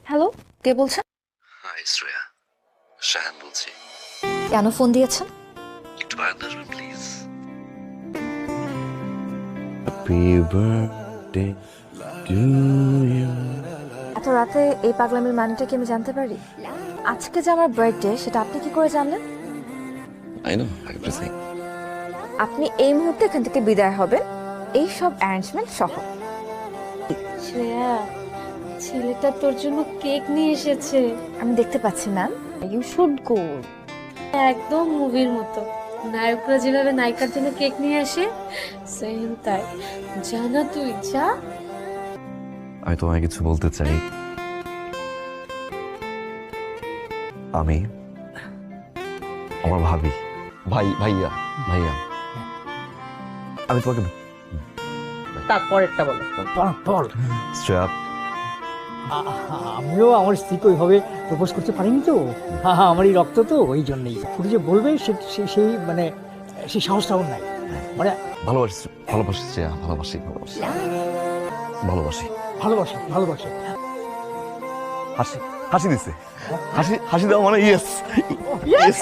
Hello, কে বলছেন? High Shreya, Shahan বলছি। কেন ফোন দিয়েছেন? একটু বারান্দা আসবেন please. Happy birthday to you. এত রাতে এই পাগলামির মানেটা কি আমি জানতে পারি? আজকে যে আমার বার্থডে সেটা আপনি কি করে জানলেন? I know everything. আপনি এই মুহূর্তে এখান থেকে বিদায় হবেন, এই সব অ্যারেঞ্জমেন্ট সহ। শ্রেয়া, ছেলেটা তোর জন্য কেক নিয়ে এসেছে। আমি দেখতে পাচ্ছি ম্যাম, ইউ শুড গো। একদম মুভির মতো। নায়করা যেভাবে নায়িকার জন্য কেক নিয়ে আসে, সেম তাই। জানা তুই যা। আমি তোমায় কিছু বলতে চাই। আমি আমার ভাবি, ভাইয়া ভাইয়া, আমি তোমাকে তারপরেরটা বলো। বল। শ্রেয়া, আমিও আমার স্ত্রীকে ওইভাবে প্রপোজ করতে পারিনি তো। আমার এই রক্ত তো ওই জন্যই শুধু যে বলবে সেই মানে সেই সাহসটা ওর নাই। মানে ভালোবাসি ভালোবাসি শ্রেয়া, ভালোবাসি ভালোবাসি ভালোবাসি। ভালোবাসে ভালোবাসে। হাসি হাসি দিছে, হাসি হাসি দাও মানে ইয়েস। Yes!